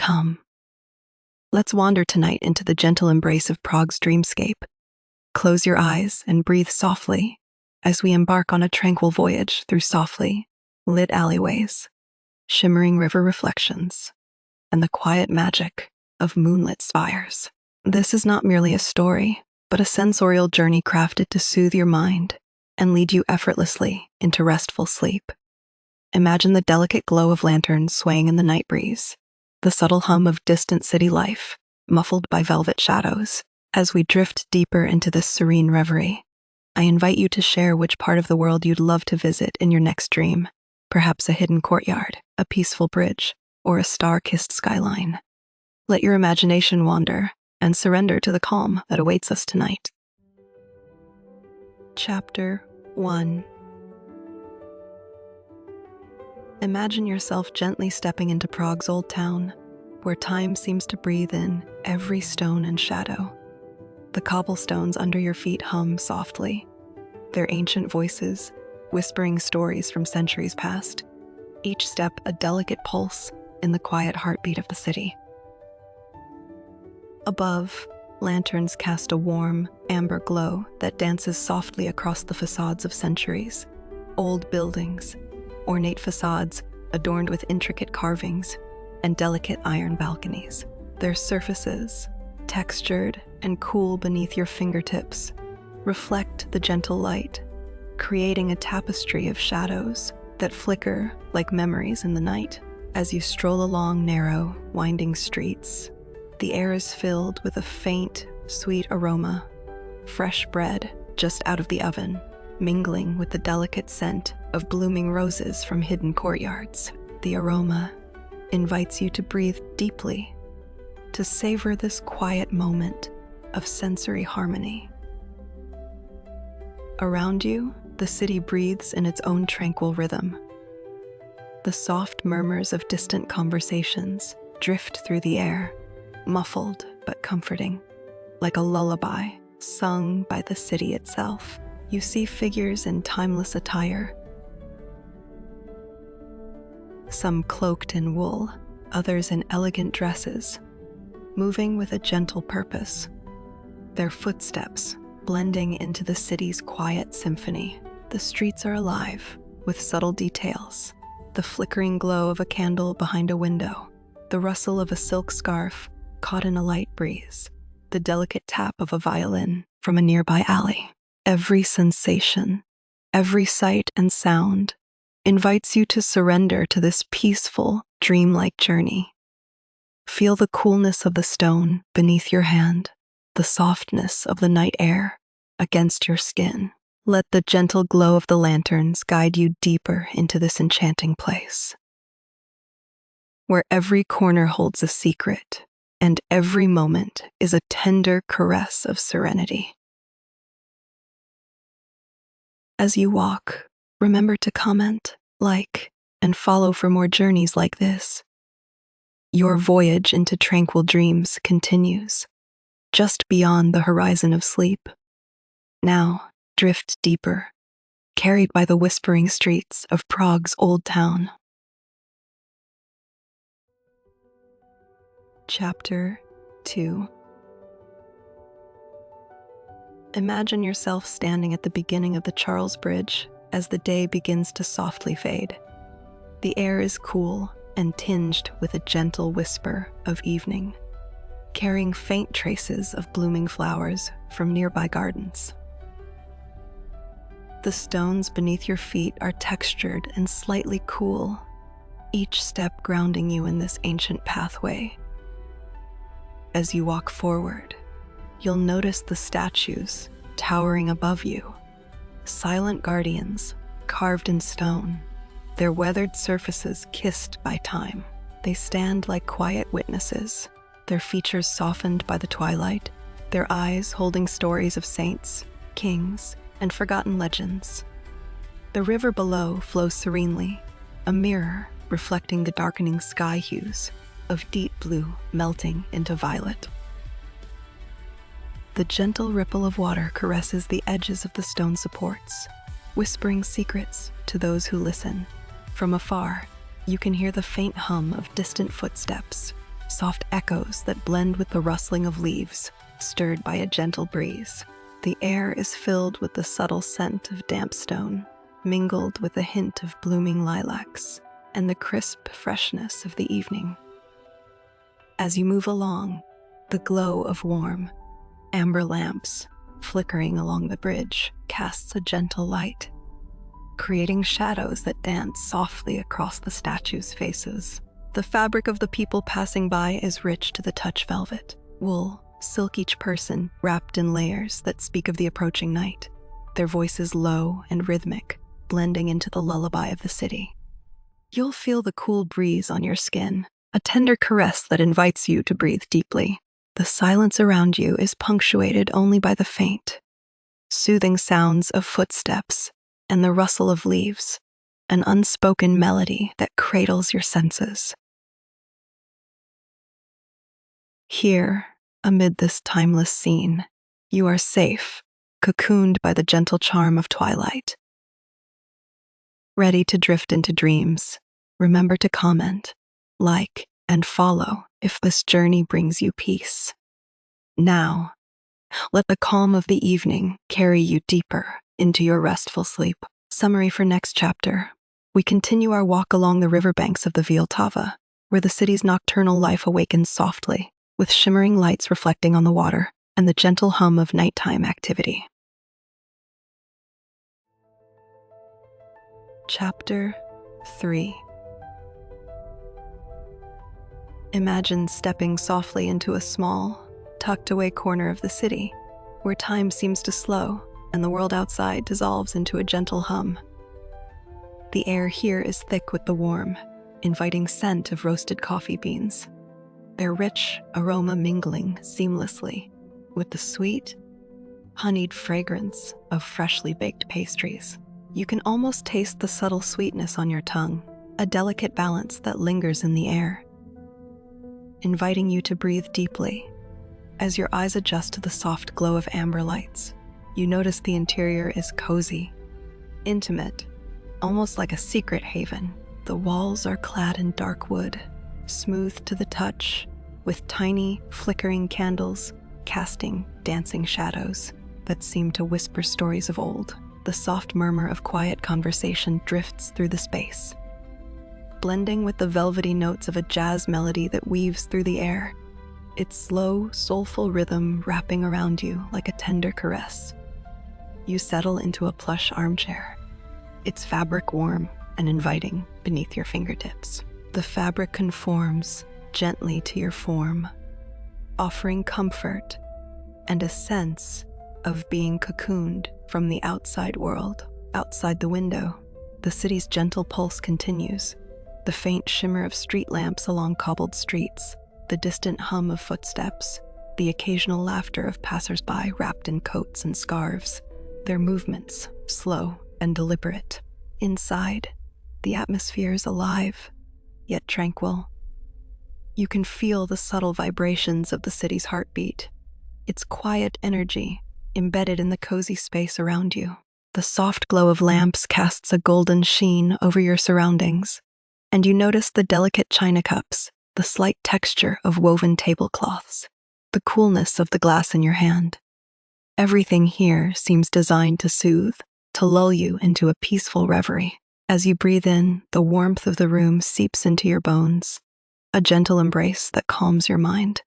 Come, let's wander tonight into the gentle embrace of Prague's dreamscape. Close your eyes and breathe softly as we embark on a tranquil voyage through softly lit alleyways, shimmering river reflections, and the quiet magic of moonlit spires. This is not merely a story, but a sensorial journey crafted to soothe your mind and lead you effortlessly into restful sleep. Imagine the delicate glow of lanterns swaying in the night breeze, the subtle hum of distant city life, muffled by velvet shadows. As we drift deeper into this serene reverie, I invite you to share which part of the world you'd love to visit in your next dream. Perhaps a hidden courtyard, a peaceful bridge, or a star-kissed skyline. Let your imagination wander and surrender to the calm that awaits us tonight. Chapter 1. Imagine yourself gently stepping into Prague's old town, where time seems to breathe in every stone and shadow. The cobblestones under your feet hum softly, their ancient voices whispering stories from centuries past, each step a delicate pulse in the quiet heartbeat of the city. Above, lanterns cast a warm, amber glow that dances softly across the facades of centuries. Old buildings, ornate facades adorned with intricate carvings, and delicate iron balconies. Their surfaces, textured and cool beneath your fingertips, reflect the gentle light, creating a tapestry of shadows that flicker like memories in the night. As you stroll along narrow, winding streets, the air is filled with a faint, sweet aroma, fresh bread just out of the oven, mingling with the delicate scent of blooming roses from hidden courtyards. The aroma invites you to breathe deeply, to savor this quiet moment of sensory harmony. Around you, the city breathes in its own tranquil rhythm. The soft murmurs of distant conversations drift through the air, muffled but comforting, like a lullaby sung by the city itself. You see figures in timeless attire, some cloaked in wool, others in elegant dresses, moving with a gentle purpose, their footsteps blending into the city's quiet symphony. The streets are alive with subtle details, the flickering glow of a candle behind a window, the rustle of a silk scarf caught in a light breeze, the delicate tap of a violin from a nearby alley. Every sensation, every sight and sound invites you to surrender to this peaceful, dreamlike journey. Feel the coolness of the stone beneath your hand, the softness of the night air against your skin. Let the gentle glow of the lanterns guide you deeper into this enchanting place, where every corner holds a secret and every moment is a tender caress of serenity. As you walk, remember to comment, like, and follow for more journeys like this. Your voyage into tranquil dreams continues, just beyond the horizon of sleep. Now, drift deeper, carried by the whispering streets of Prague's old town. Chapter 2. Imagine yourself standing at the beginning of the Charles Bridge as the day begins to softly fade. The air is cool and tinged with a gentle whisper of evening, carrying faint traces of blooming flowers from nearby gardens. The stones beneath your feet are textured and slightly cool, each step grounding you in this ancient pathway. As you walk forward, you'll notice the statues towering above you, silent guardians carved in stone, their weathered surfaces kissed by time. They stand like quiet witnesses, their features softened by the twilight, their eyes holding stories of saints, kings, and forgotten legends. The river below flows serenely, a mirror reflecting the darkening sky hues of deep blue melting into violet. The gentle ripple of water caresses the edges of the stone supports, whispering secrets to those who listen. From afar, you can hear the faint hum of distant footsteps, soft echoes that blend with the rustling of leaves, stirred by a gentle breeze. The air is filled with the subtle scent of damp stone, mingled with a hint of blooming lilacs and the crisp freshness of the evening. As you move along, the glow of warm, amber lamps flickering along the bridge casts a gentle light, creating shadows that dance softly across the statues' faces. The fabric of the people passing by is rich to the touch velvet, wool, silk, each person wrapped in layers that speak of the approaching night, their voices low and rhythmic, blending into the lullaby of the city. You'll feel the cool breeze on your skin, a tender caress that invites you to breathe deeply. The silence around you is punctuated only by the faint, soothing sounds of footsteps and the rustle of leaves, an unspoken melody that cradles your senses. Here, amid this timeless scene, you are safe, cocooned by the gentle charm of twilight. Ready to drift into dreams, remember to comment, like, and follow if this journey brings you peace. Now, let the calm of the evening carry you deeper into your restful sleep. Summary for next chapter. We continue our walk along the riverbanks of the Vltava, where the city's nocturnal life awakens softly, with shimmering lights reflecting on the water and the gentle hum of nighttime activity. Chapter 3. Imagine stepping softly into a small, tucked-away corner of the city, where time seems to slow and the world outside dissolves into a gentle hum. The air here is thick with the warm, inviting scent of roasted coffee beans, their rich aroma mingling seamlessly with the sweet, honeyed fragrance of freshly baked pastries. You can almost taste the subtle sweetness on your tongue, a delicate balance that lingers in the air, inviting you to breathe deeply. As your eyes adjust to the soft glow of amber lights, you notice the interior is cozy, intimate, almost like a secret haven. The walls are clad in dark wood, smooth to the touch, with tiny, flickering candles casting dancing shadows that seem to whisper stories of old. The soft murmur of quiet conversation drifts through the space, blending with the velvety notes of a jazz melody that weaves through the air, its slow, soulful rhythm wrapping around you like a tender caress. You settle into a plush armchair, its fabric warm and inviting beneath your fingertips. The fabric conforms gently to your form, offering comfort and a sense of being cocooned from the outside world. Outside the window, the city's gentle pulse continues, the faint shimmer of street lamps along cobbled streets, the distant hum of footsteps, the occasional laughter of passers-by wrapped in coats and scarves, their movements slow and deliberate. Inside, the atmosphere is alive, yet tranquil. You can feel the subtle vibrations of the city's heartbeat, its quiet energy embedded in the cozy space around you. The soft glow of lamps casts a golden sheen over your surroundings, and you notice the delicate china cups, the slight texture of woven tablecloths, the coolness of the glass in your hand. Everything here seems designed to soothe, to lull you into a peaceful reverie. As you breathe in, the warmth of the room seeps into your bones, a gentle embrace that calms your mind.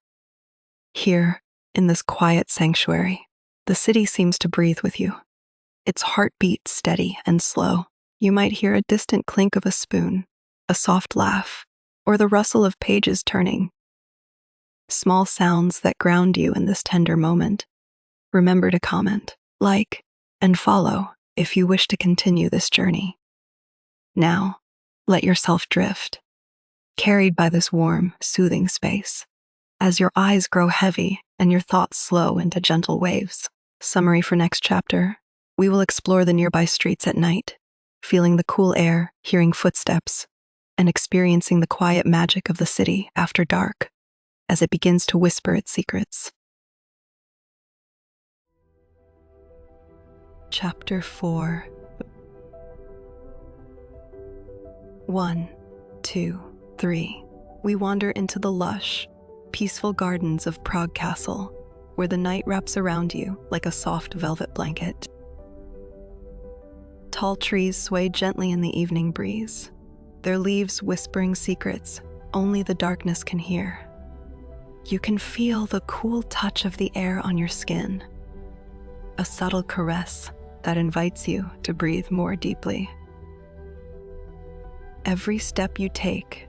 Here, in this quiet sanctuary, the city seems to breathe with you, its heartbeat steady and slow. You might hear a distant clink of a spoon, a soft laugh, or the rustle of pages turning. Small sounds that ground you in this tender moment. Remember to comment, like, and follow if you wish to continue this journey. Now, let yourself drift, carried by this warm, soothing space, as your eyes grow heavy and your thoughts slow into gentle waves. Summary for next chapter. We will explore the nearby streets at night, feeling the cool air, hearing footsteps, and experiencing the quiet magic of the city after dark, as it begins to whisper its secrets. Chapter 4. 1, 2, 3. we wander into the lush, peaceful gardens of Prague Castle, where the night wraps around you like a soft velvet blanket. Tall trees sway gently in the evening breeze, their leaves whispering secrets only the darkness can hear. You can feel the cool touch of the air on your skin, a subtle caress that invites you to breathe more deeply. Every step you take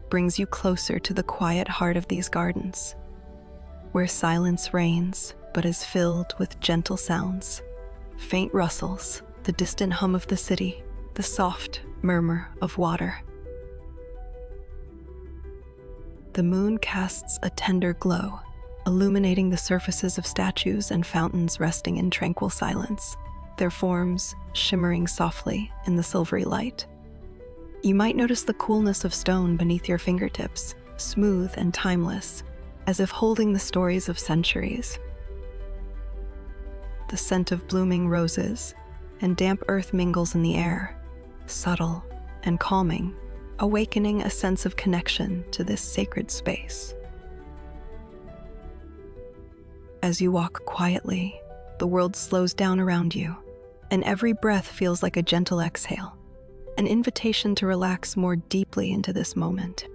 brings you closer to the quiet heart of these gardens, where silence reigns but is filled with gentle sounds, faint rustles, the distant hum of the city, the soft murmur of water. The moon casts a tender glow, illuminating the surfaces of statues and fountains resting in tranquil silence, their forms shimmering softly in the silvery light. You might notice the coolness of stone beneath your fingertips, smooth and timeless, as if holding the stories of centuries. The scent of blooming roses and damp earth mingles in the air, subtle and calming, awakening a sense of connection to this sacred space. As you walk quietly, the world slows down around you, and every breath feels like a gentle exhale, an invitation to relax more deeply into this moment.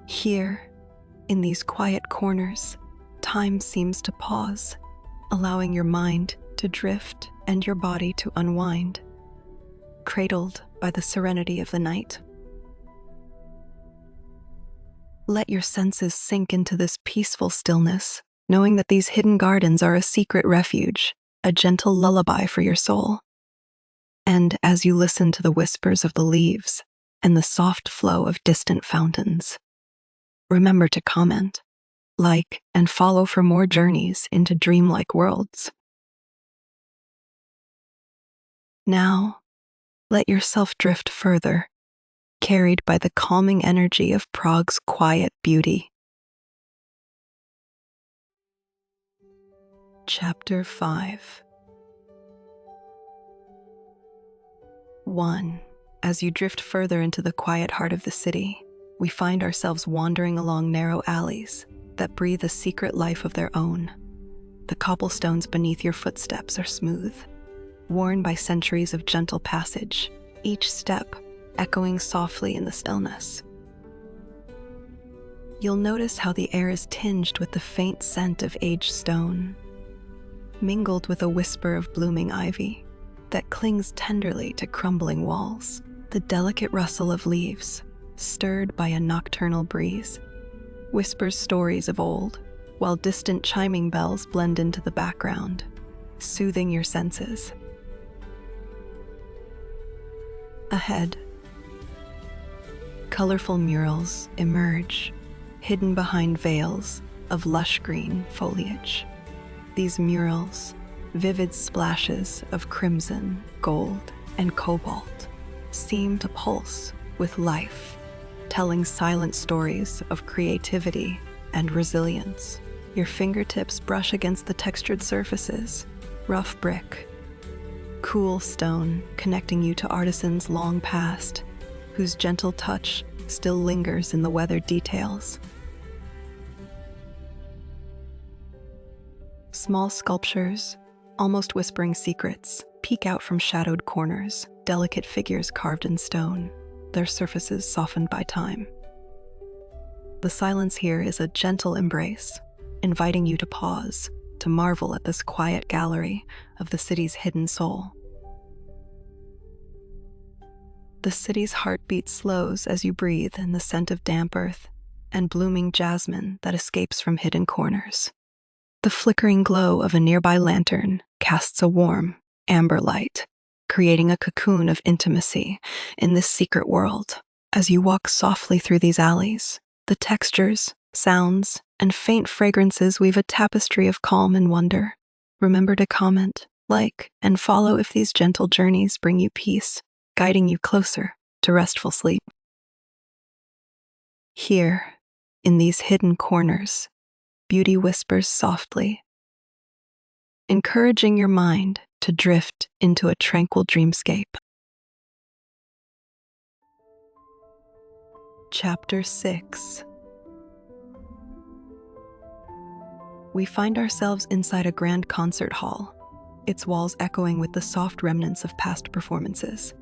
Here, in these quiet corners, time seems to pause, allowing your mind to drift and your body to unwind, cradled by the serenity of the night. Let your senses sink into this peaceful stillness, knowing that these hidden gardens are a secret refuge, a gentle lullaby for your soul. And as you listen to the whispers of the leaves and the soft flow of distant fountains, remember to comment, like, and follow for more journeys into dreamlike worlds. Now, let yourself drift further, carried by the calming energy of Prague's quiet beauty. Chapter 5. 1. As you drift further into the quiet heart of the city, we find ourselves wandering along narrow alleys that breathe a secret life of their own. The cobblestones beneath your footsteps are smooth, worn by centuries of gentle passage, each step echoing softly in the stillness. You'll notice how the air is tinged with the faint scent of aged stone, mingled with a whisper of blooming ivy that clings tenderly to crumbling walls. The delicate rustle of leaves, stirred by a nocturnal breeze, whispers stories of old, while distant chiming bells blend into the background, soothing your senses. Ahead, colorful murals emerge, hidden behind veils of lush green foliage. These murals, vivid splashes of crimson, gold, and cobalt, seem to pulse with life, telling silent stories of creativity and resilience. Your fingertips brush against the textured surfaces, rough brick, cool stone, connecting you to artisans long past, whose gentle touch still lingers in the weathered details. Small sculptures, almost whispering secrets, peek out from shadowed corners, delicate figures carved in stone, their surfaces softened by time. The silence here is a gentle embrace, inviting you to pause, to marvel at this quiet gallery of the city's hidden soul. The city's heartbeat slows as you breathe in the scent of damp earth and blooming jasmine that escapes from hidden corners. The flickering glow of a nearby lantern casts a warm, amber light, creating a cocoon of intimacy in this secret world. As you walk softly through these alleys, the textures, sounds, and faint fragrances weave a tapestry of calm and wonder. Remember to comment, like, and follow if these gentle journeys bring you peace, guiding you closer to restful sleep. Here, in these hidden corners, beauty whispers softly, encouraging your mind to drift into a tranquil dreamscape. Chapter 6. We find ourselves inside a grand concert hall, its walls echoing with the soft remnants of past performances.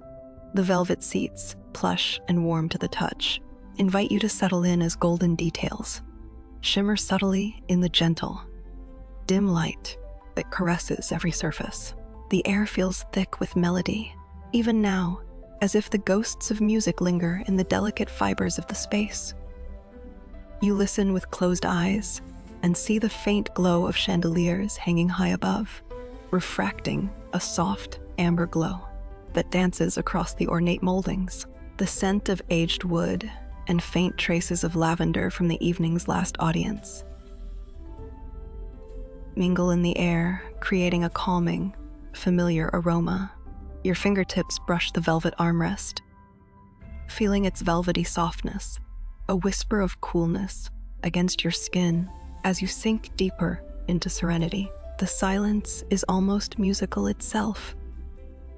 The velvet seats, plush and warm to the touch, invite you to settle in as golden details shimmer subtly in the gentle, dim light that caresses every surface. The air feels thick with melody, even now, as if the ghosts of music linger in the delicate fibers of the space. You listen with closed eyes and see the faint glow of chandeliers hanging high above, refracting a soft amber glow that dances across the ornate moldings. The scent of aged wood and faint traces of lavender from the evening's last audience mingle in the air, creating a calming, familiar aroma. Your fingertips brush the velvet armrest, feeling its velvety softness, a whisper of coolness against your skin as you sink deeper into serenity. The silence is almost musical itself,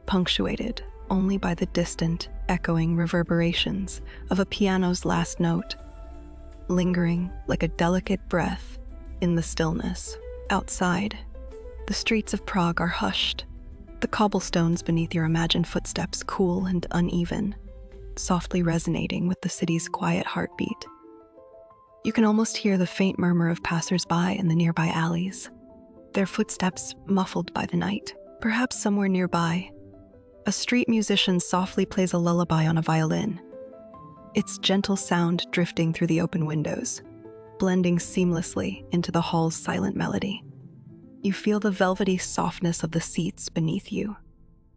punctuated only by the distant, echoing reverberations of a piano's last note, lingering like a delicate breath in the stillness. Outside, the streets of Prague are hushed, the cobblestones beneath your imagined footsteps cool and uneven, softly resonating with the city's quiet heartbeat. You can almost hear the faint murmur of passers-by in the nearby alleys, their footsteps muffled by the night. Perhaps somewhere nearby, a street musician softly plays a lullaby on a violin, its gentle sound drifting through the open windows, blending seamlessly into the hall's silent melody. You feel the velvety softness of the seats beneath you,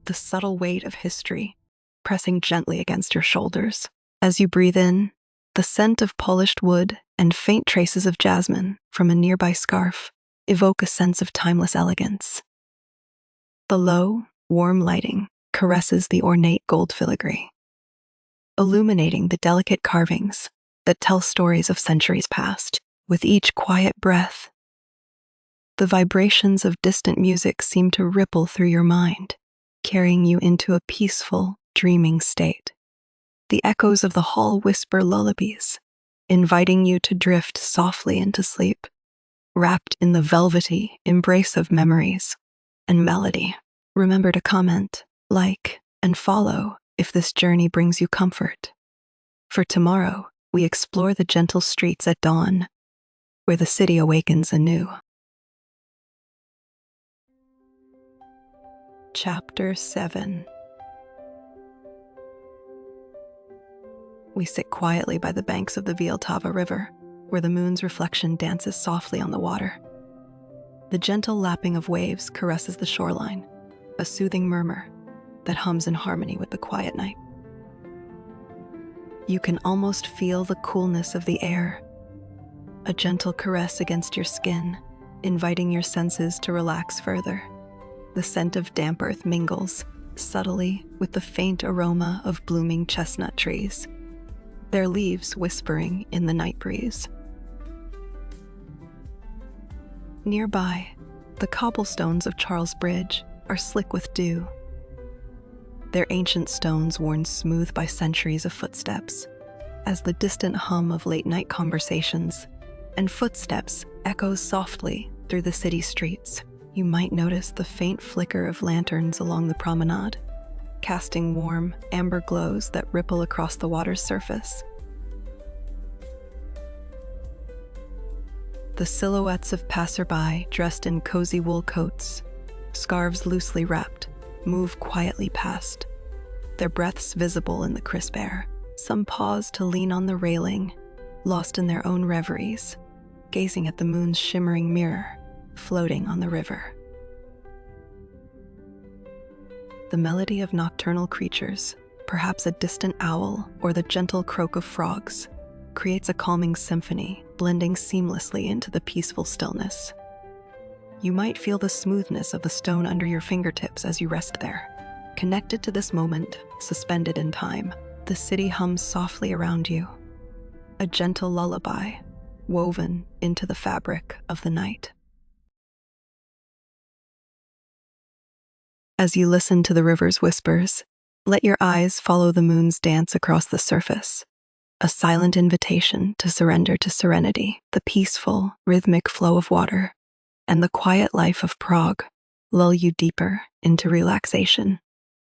the subtle weight of history pressing gently against your shoulders. As you breathe in, the scent of polished wood and faint traces of jasmine from a nearby scarf evoke a sense of timeless elegance. The low, warm lighting caresses the ornate gold filigree, illuminating the delicate carvings that tell stories of centuries past. With each quiet breath, the vibrations of distant music seem to ripple through your mind, carrying you into a peaceful, dreaming state. The echoes of the hall whisper lullabies, inviting you to drift softly into sleep, wrapped in the velvety embrace of memories and melody. Remember to comment, like, and follow if this journey brings you comfort. For tomorrow, we explore the gentle streets at dawn, where the city awakens anew. Chapter 7. We sit quietly by the banks of the Vltava river, where the moon's reflection dances softly on the water. The gentle lapping of waves caresses the shoreline, a soothing murmur that hums in harmony with the quiet night. You can almost feel the coolness of the air, a gentle caress against your skin, inviting your senses to relax further. The scent of damp earth mingles subtly with the faint aroma of blooming chestnut trees, their leaves whispering in the night breeze. Nearby, the cobblestones of Charles Bridge are slick with dew, their ancient stones worn smooth by centuries of footsteps, as the distant hum of late-night conversations and footsteps echoes softly through the city streets. You might notice the faint flicker of lanterns along the promenade, casting warm, amber glows that ripple across the water's surface. The silhouettes of passerby dressed in cozy wool coats, scarves loosely wrapped, move quietly past, their breaths visible in the crisp air. Some pause to lean on the railing, lost in their own reveries, gazing at the moon's shimmering mirror floating on the river. The melody of nocturnal creatures, perhaps a distant owl or the gentle croak of frogs, creates a calming symphony, blending seamlessly into the peaceful stillness. You might feel the smoothness of the stone under your fingertips as you rest there. Connected to this moment, suspended in time, the city hums softly around you, a gentle lullaby woven into the fabric of the night. As you listen to the river's whispers, let your eyes follow the moon's dance across the surface, a silent invitation to surrender to serenity. The peaceful, rhythmic flow of water and the quiet life of Prague lull you deeper into relaxation.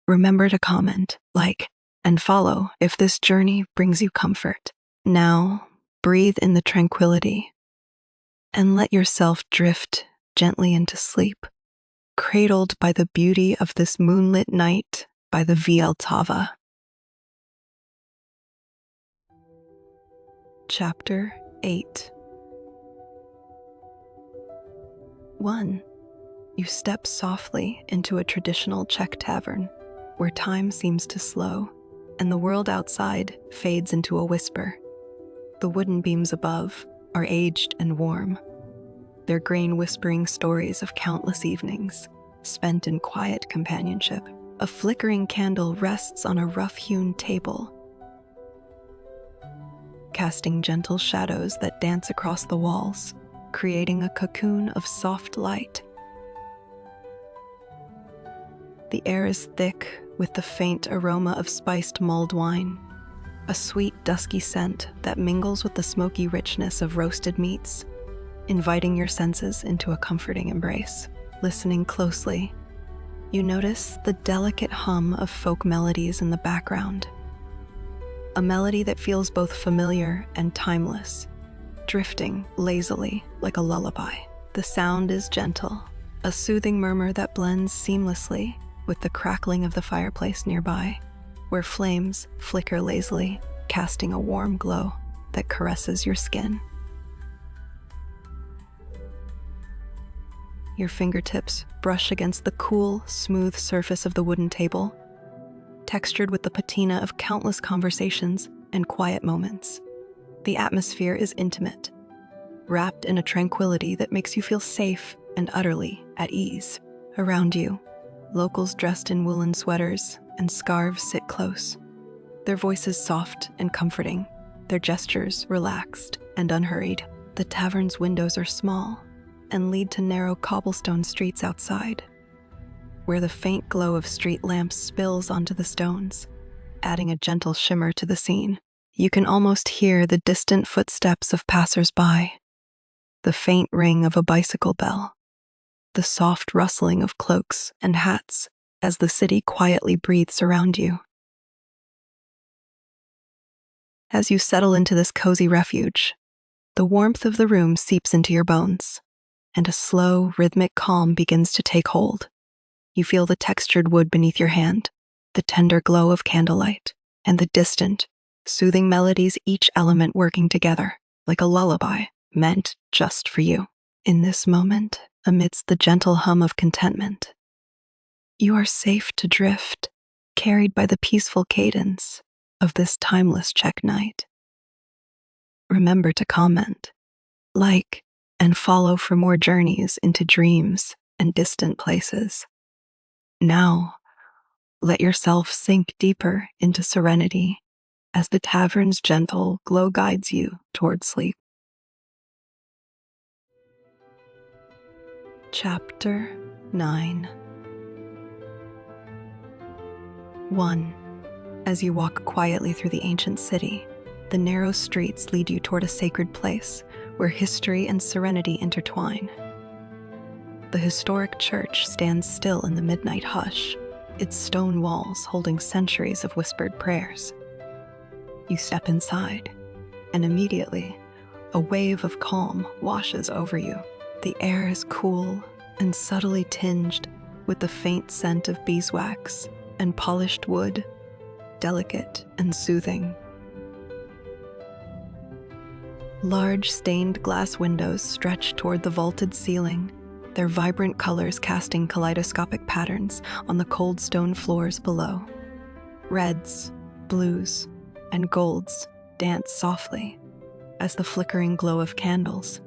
Remember to comment, like, and follow if this journey brings you comfort. Now, breathe in the tranquility and let yourself drift gently into sleep, cradled by the beauty of this moonlit night by the Vltava. Chapter 8. 1. You step softly into a traditional Czech tavern, where time seems to slow, and the world outside fades into a whisper. The wooden beams above are aged and warm, their grain whispering stories of countless evenings spent in quiet companionship. A flickering candle rests on a rough-hewn table, casting gentle shadows that dance across the walls, creating a cocoon of soft light. The air is thick with the faint aroma of spiced mulled wine, a sweet, dusky scent that mingles with the smoky richness of roasted meats, inviting your senses into a comforting embrace. Listening closely, you notice the delicate hum of folk melodies in the background, a melody that feels both familiar and timeless, drifting lazily like a lullaby. The sound is gentle, a soothing murmur that blends seamlessly with the crackling of the fireplace nearby, where flames flicker lazily, casting a warm glow that caresses your skin. Your fingertips brush against the cool, smooth surface of the wooden table, textured with the patina of countless conversations and quiet moments. The atmosphere is intimate, wrapped in a tranquility that makes you feel safe and utterly at ease. Around you, locals dressed in woolen sweaters and scarves sit close, their voices soft and comforting, their gestures relaxed and unhurried. The tavern's windows are small and lead to narrow cobblestone streets outside, where the faint glow of street lamps spills onto the stones, adding a gentle shimmer to the scene. You can almost hear the distant footsteps of passers-by, the faint ring of a bicycle bell, the soft rustling of cloaks and hats as the city quietly breathes around you. As you settle into this cozy refuge, the warmth of the room seeps into your bones, and a slow, rhythmic calm begins to take hold. You feel the textured wood beneath your hand, the tender glow of candlelight, and the distant, soothing melodies, each element working together like a lullaby meant just for you. In this moment, amidst the gentle hum of contentment, you are safe to drift, carried by the peaceful cadence of this timeless Czech night. Remember to comment, like, and follow for more journeys into dreams and distant places. Now, let yourself sink deeper into serenity as the tavern's gentle glow guides you toward sleep. Chapter 9. 1. As you walk quietly through the ancient city, the narrow streets lead you toward a sacred place where history and serenity intertwine. The historic church stands still in the midnight hush, its stone walls holding centuries of whispered prayers. You step inside, and immediately, a wave of calm washes over you. The air is cool and subtly tinged with the faint scent of beeswax and polished wood, delicate and soothing. Large stained glass windows stretch toward the vaulted ceiling, their vibrant colors casting kaleidoscopic patterns on the cold stone floors below. Reds, blues, and golds dance softly as the flickering glow of candles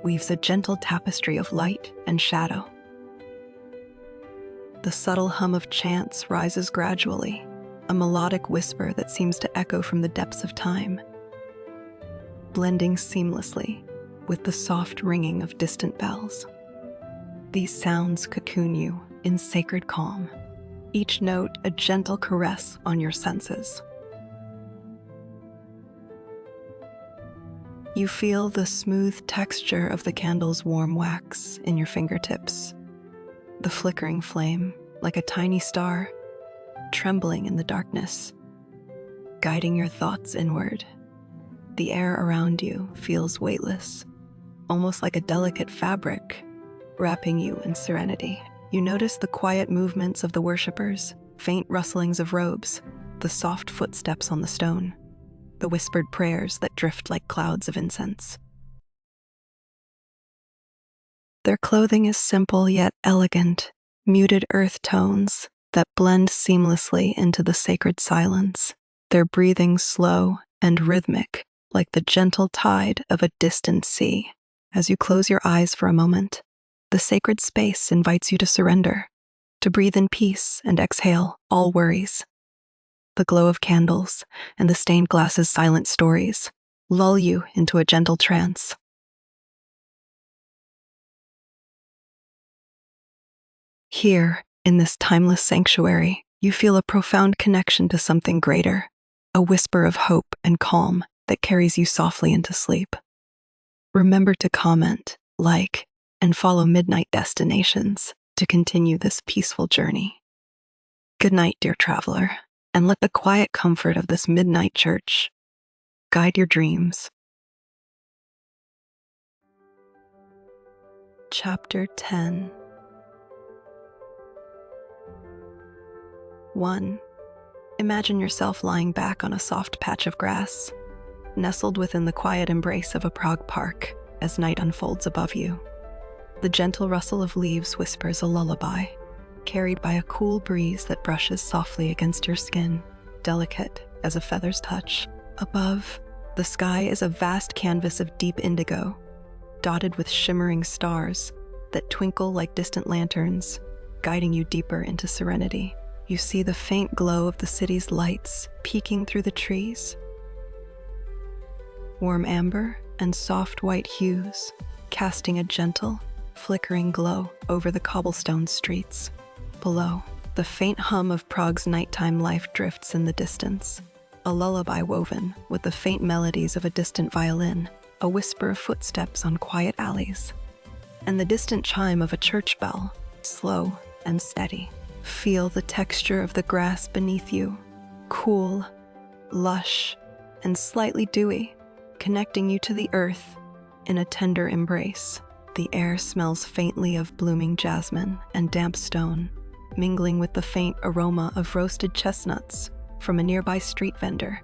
weaves a gentle tapestry of light and shadow. The subtle hum of chants rises gradually, a melodic whisper that seems to echo from the depths of time, blending seamlessly with the soft ringing of distant bells. These sounds cocoon you in sacred calm, each note a gentle caress on your senses. You feel the smooth texture of the candle's warm wax in your fingertips, the flickering flame, like a tiny star, trembling in the darkness, guiding your thoughts inward. The air around you feels weightless, almost like a delicate fabric, wrapping you in serenity. You notice the quiet movements of the worshippers, faint rustlings of robes, the soft footsteps on the stone, the whispered prayers that drift like clouds of incense. Their clothing is simple yet elegant, muted earth tones that blend seamlessly into the sacred silence, their breathing slow and rhythmic, like the gentle tide of a distant sea. As you close your eyes for a moment, the sacred space invites you to surrender, to breathe in peace and exhale all worries. The glow of candles and the stained glass's silent stories lull you into a gentle trance. Here, in this timeless sanctuary, you feel a profound connection to something greater, a whisper of hope and calm that carries you softly into sleep. Remember to comment, like, and follow Midnight Destinations to continue this peaceful journey. Good night, dear traveler, and let the quiet comfort of this midnight church guide your dreams. Chapter 10. 1. Imagine yourself lying back on a soft patch of grass, nestled within the quiet embrace of a Prague park as night unfolds above you. The gentle rustle of leaves whispers a lullaby, carried by a cool breeze that brushes softly against your skin, delicate as a feather's touch. Above, the sky is a vast canvas of deep indigo, dotted with shimmering stars that twinkle like distant lanterns, guiding you deeper into serenity. You see the faint glow of the city's lights peeking through the trees. Warm amber and soft white hues, casting a gentle, flickering glow over the cobblestone streets. Below, the faint hum of Prague's nighttime life drifts in the distance, a lullaby woven with the faint melodies of a distant violin, a whisper of footsteps on quiet alleys, and the distant chime of a church bell, slow and steady. Feel the texture of the grass beneath you, cool, lush, and slightly dewy, connecting you to the earth in a tender embrace. The air smells faintly of blooming jasmine and damp stone, mingling with the faint aroma of roasted chestnuts from a nearby street vendor,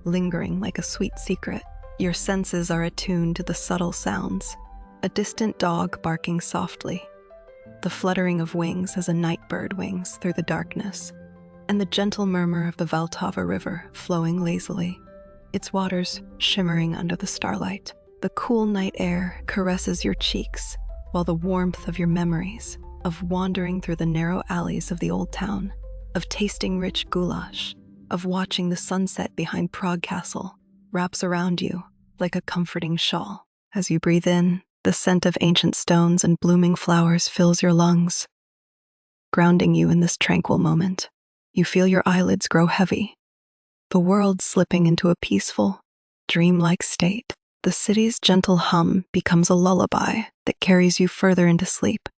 lingering like a sweet secret. Your senses are attuned to the subtle sounds, a distant dog barking softly, the fluttering of wings as a night bird wings through the darkness, and the gentle murmur of the Vltava river flowing lazily, its waters shimmering under the starlight. The cool night air caresses your cheeks, while the warmth of your memories, of wandering through the narrow alleys of the old town, of tasting rich goulash, of watching the sunset behind Prague Castle, wraps around you like a comforting shawl. As you breathe in, the scent of ancient stones and blooming flowers fills your lungs, grounding you in this tranquil moment. You feel your eyelids grow heavy, the world slipping into a peaceful, dreamlike state. The city's gentle hum becomes a lullaby that carries you further into sleep,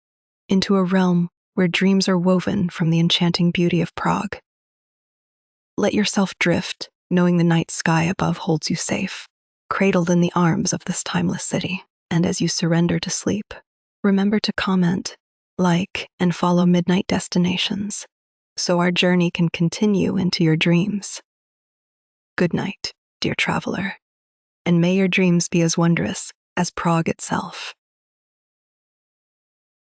into a realm where dreams are woven from the enchanting beauty of Prague. Let yourself drift, knowing the night sky above holds you safe, cradled in the arms of this timeless city. And as you surrender to sleep, remember to comment, like, and follow Midnight Destinations, so our journey can continue into your dreams. Good night, dear traveler, and may your dreams be as wondrous as Prague itself.